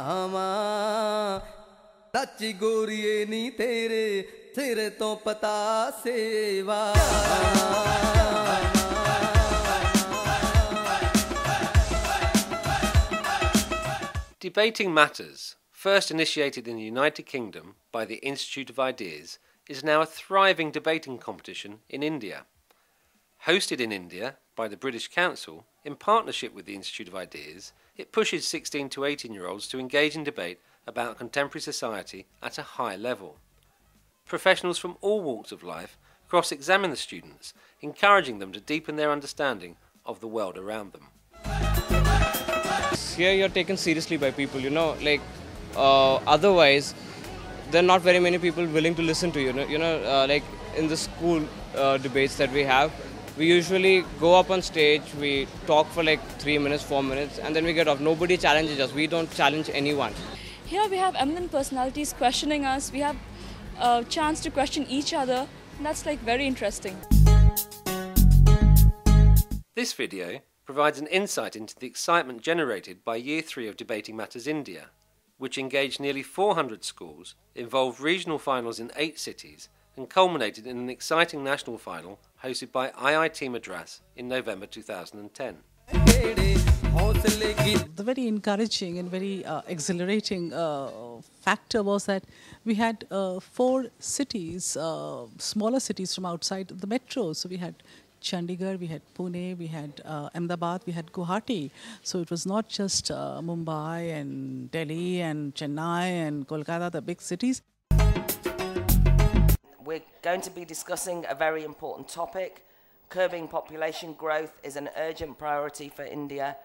आमा सच्ची गोरिये नी तेरे तेरे तो पता सेवा. Debating Matters, first initiated in the United Kingdom by the Institute of Ideas, is now a thriving debating competition in India. Hosted in India by the British Council, in partnership with the Institute of Ideas, it pushes 16 to 18-year-olds to engage in debate about contemporary society at a high level. Professionals from all walks of life cross-examine the students, encouraging them to deepen their understanding of the world around them. Here you're taken seriously by people, you know, like otherwise there are not very many people willing to listen to you. Like in the school debates that we have, we usually go up on stage, we talk for like 3 minutes, 4 minutes, and then we get off. Nobody challenges us. We don't challenge anyone. Here we have eminent personalities questioning us. We have a chance to question each other. And that's like very interesting. This video provides an insight into the excitement generated by Year 3 of Debating Matters India, which engaged nearly 400 schools, involved regional finals in 8 cities, and culminated in an exciting national final hosted by IIT Madras in November 2010. The very encouraging and very exhilarating factor was that we had 4 cities, smaller cities from outside the metro. So we had Chandigarh, we had Pune, we had Ahmedabad, we had Guwahati. So it was not just Mumbai and Delhi and Chennai and Kolkata, the big cities. We're going to be discussing a very important topic. Curbing population growth is an urgent priority for India.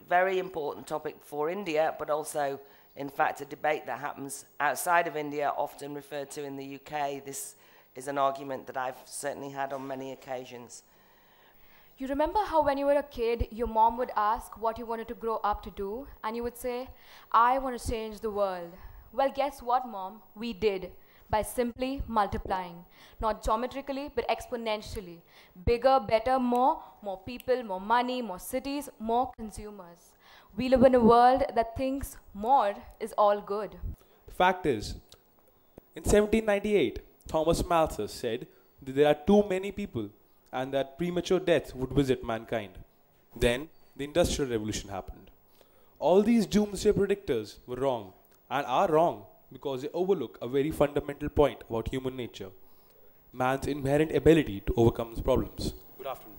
Very important topic for India, but also, in fact, a debate that happens outside of India, often referred to in the UK. This is an argument that I've certainly had on many occasions. You remember how when you were a kid, your mom would ask what you wanted to grow up to do, and you would say, I want to change the world. Well, guess what, Mom? We did. By simply multiplying, not geometrically, but exponentially. Bigger, better, more people, more money, more cities, more consumers. We live in a world that thinks more is all good. The fact is, in 1798, Thomas Malthus said that there are too many people and that premature death would visit mankind. Then, the Industrial Revolution happened. All these doomsday predictors were wrong and are wrong because they overlook a very fundamental point about human nature, man's inherent ability to overcome his problems. Good afternoon.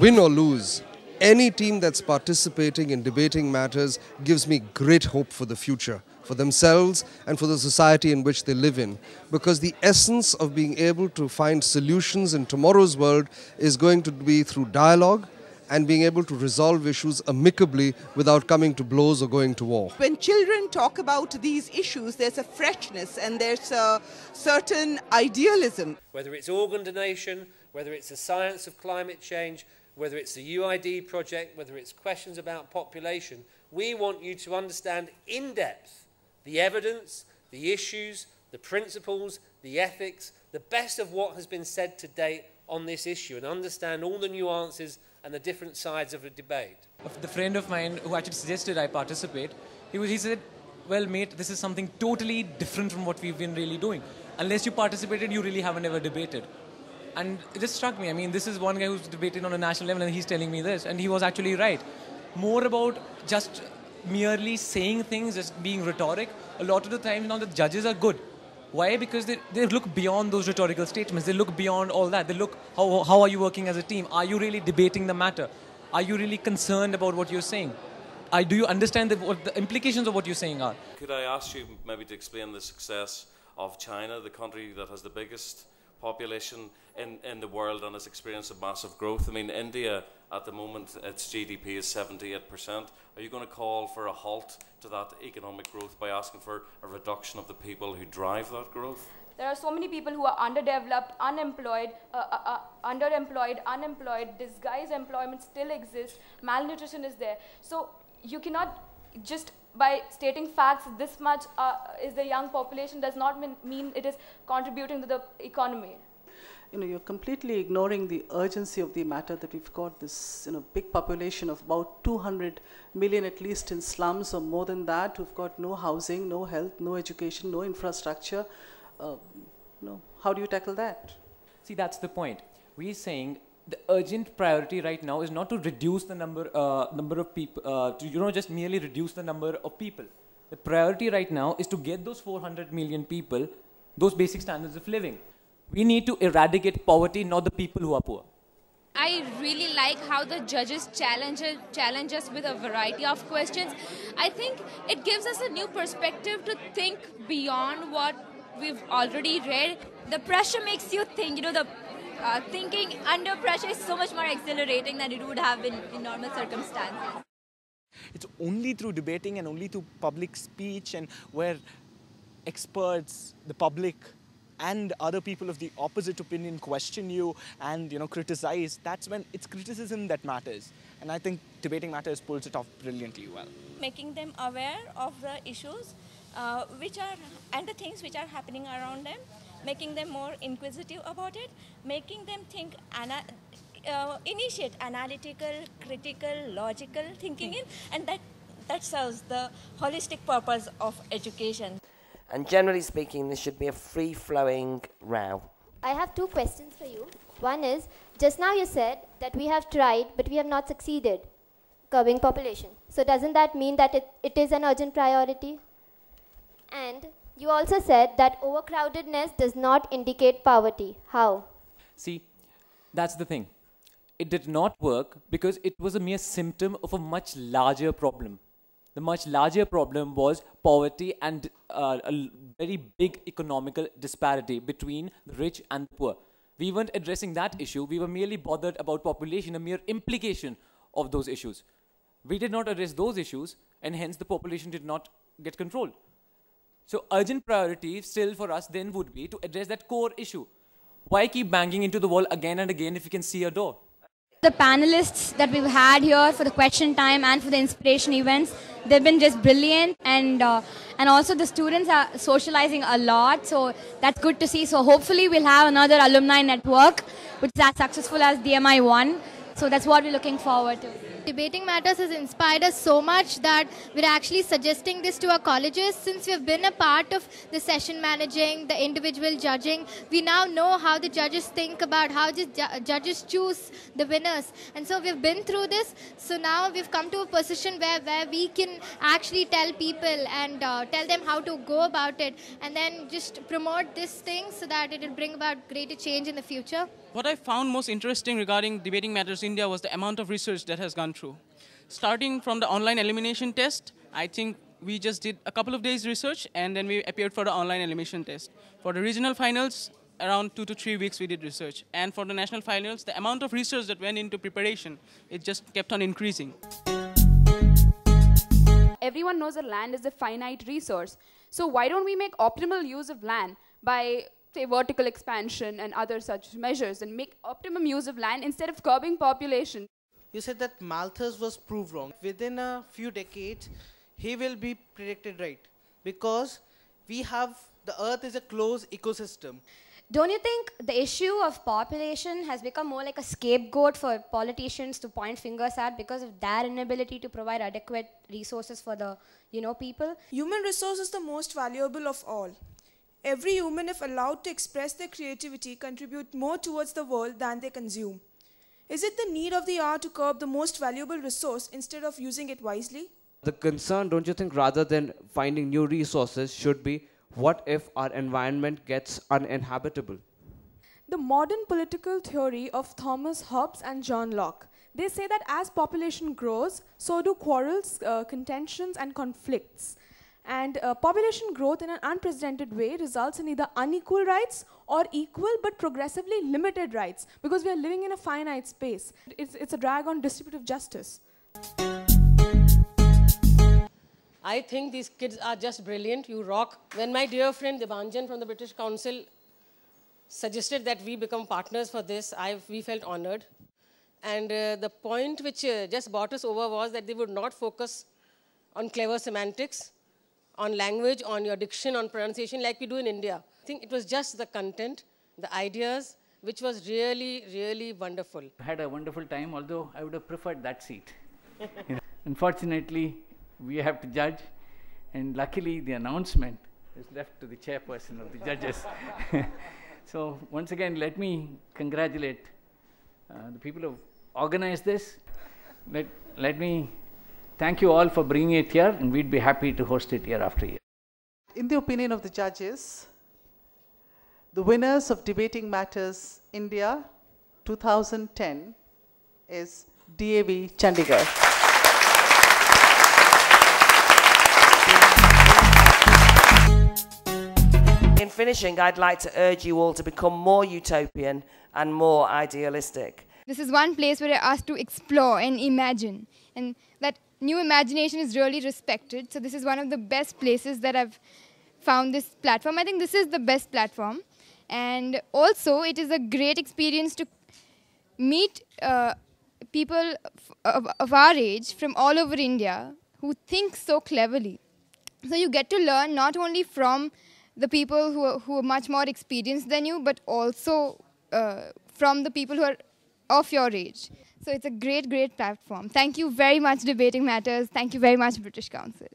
Win or lose, any team that's participating in Debating Matters gives me great hope for the future, for themselves and for the society in which they live in. Because the essence of being able to find solutions in tomorrow's world is going to be through dialogue and being able to resolve issues amicably without coming to blows or going to war. When children talk about these issues, there's a freshness and there's a certain idealism. Whether it's organ donation, whether it's the science of climate change, whether it's the UID project, whether it's questions about population, we want you to understand in depth the evidence, the issues, the principles, the ethics, the best of what has been said to date on this issue, and understand all the nuances and the different sides of the debate. The friend of mine who actually suggested I participate, he said, well mate, this is something totally different from what we've been really doing. Unless you participated, you really haven't ever debated. And it just struck me. I mean, this is one guy who's debated on a national level and he's telling me this, and he was actually right. More about just merely saying things, just being rhetoric. A lot of the time now the judges are good. Why? Because they look beyond those rhetorical statements. They look beyond all that. They look, how are you working as a team? Are you really debating the matter? Are you really concerned about what you're saying? Do you understand what the implications of what you're saying are? Could I ask you maybe to explain the success of China, the country that has the biggest population in the world and has experienced a massive growth? I mean, India at the moment, its GDP is 78%. Are you going to call for a halt to that economic growth by asking for a reduction of the people who drive that growth? There are so many people who are underdeveloped, unemployed, unemployed, disguised employment still exists, malnutrition is there. So you cannot just by stating facts, this much is the young population does not mean it is contributing to the economy. you're completely ignoring the urgency of the matter that we've got this, big population of about 200 million at least in slums or more than that, who've got no housing, no health, no education, no infrastructure. How do you tackle that? See, that's the point. We're saying the urgent priority right now is not to reduce the number of people, to just merely reduce the number of people. The priority right now is to get those 400 million people those basic standards of living. We need to eradicate poverty, not the people who are poor. I really like how the judges challenge us with a variety of questions. I think it gives us a new perspective to think beyond what we've already read. The pressure makes you think, the thinking under pressure is so much more exhilarating than it would have in normal circumstances. It's only through debating and only through public speech and where experts, the public, and other people of the opposite opinion question you and criticize, that's when it's criticism that matters. And I think Debating Matters pulls it off brilliantly well. Making them aware of the issues and the things which are happening around them, making them more inquisitive about it, making them think, initiate analytical, critical, logical thinking and that serves the holistic purpose of education. And generally speaking, this should be a free-flowing row. I have two questions for you. One is, just now you said that we have tried, but we have not succeeded curbing population. So doesn't that mean that it is an urgent priority? And you also said that overcrowdedness does not indicate poverty. How? See, that's the thing. It did not work because it was a mere symptom of a much larger problem. The much larger problem was poverty and a very big economical disparity between the rich and the poor. We weren't addressing that issue. We were merely bothered about population, a mere implication of those issues. We did not address those issues, and hence the population did not get controlled. So urgent priority still for us then would be to address that core issue. Why keep banging into the wall again and again if you can see a door? The panelists that we've had here for the question time and for the inspiration events, they've been just brilliant, and also the students are socializing a lot, so that's good to see. So hopefully we'll have another alumni network which is as successful as DMI1. So that's what we're looking forward to. Debating Matters has inspired us so much that we're actually suggesting this to our colleges. Since we've been a part of the session managing, the individual judging, we now know how the judges think about how judges choose the winners. And so we've been through this. So now we've come to a position where we can actually tell people and tell them how to go about it, and then just promote this thing so that it will bring about greater change in the future. What I found most interesting regarding Debating Matters India was the amount of research that has gone through. Starting from the online elimination test, I think we just did a couple of days research and then we appeared for the online elimination test. For the regional finals, around 2 to 3 weeks we did research. And for the national finals, the amount of research that went into preparation, it just kept on increasing. Everyone knows that land is a finite resource. So why don't we make optimal use of land by, say, vertical expansion and other such measures, and make optimum use of land instead of curbing population? You said that Malthus was proved wrong. Within a few decades, he will be predicted right, because the earth is a closed ecosystem. Don't you think the issue of population has become more like a scapegoat for politicians to point fingers at because of their inability to provide adequate resources for the, people? Human resource is the most valuable of all. Every human, if allowed to express their creativity, contribute more towards the world than they consume. Is it the need of the hour to curb the most valuable resource instead of using it wisely? The concern, don't you think, rather than finding new resources, should be what if our environment gets uninhabitable? The modern political theory of Thomas Hobbes and John Locke. They say that as population grows, so do quarrels, contentions, and conflicts. And population growth in an unprecedented way results in either unequal rights or equal but progressively limited rights, because we are living in a finite space. It's a drag on distributive justice. I think these kids are just brilliant. You rock. When my dear friend Debanjan from the British Council suggested that we become partners for this, we felt honored. And the point which just brought us over was that they would not focus on clever semantics, on language, on your diction, on pronunciation like we do in India. I think it was just the content, the ideas, which was really, really wonderful. Had a wonderful time, although I would have preferred that seat. Unfortunately, we have to judge, and luckily the announcement is left to the chairperson of the judges. So once again, let me congratulate the people who organized this. Let me thank you all for bringing it here, and we'd be happy to host it year after year. In the opinion of the judges, the winners of Debating Matters India 2010 is DAV Chandigarh. In finishing, I'd like to urge you all to become more utopian and more idealistic. This is one place where I asked to explore and imagine, and that new imagination is really respected. So this is one of the best places that I've found this platform. I think this is the best platform. And also, it is a great experience to meet people of our age from all over India who think so cleverly. So you get to learn not only from the people who are much more experienced than you, but also from the people who are of your age. So it's a great, great platform. Thank you very much, Debating Matters. Thank you very much, British Council.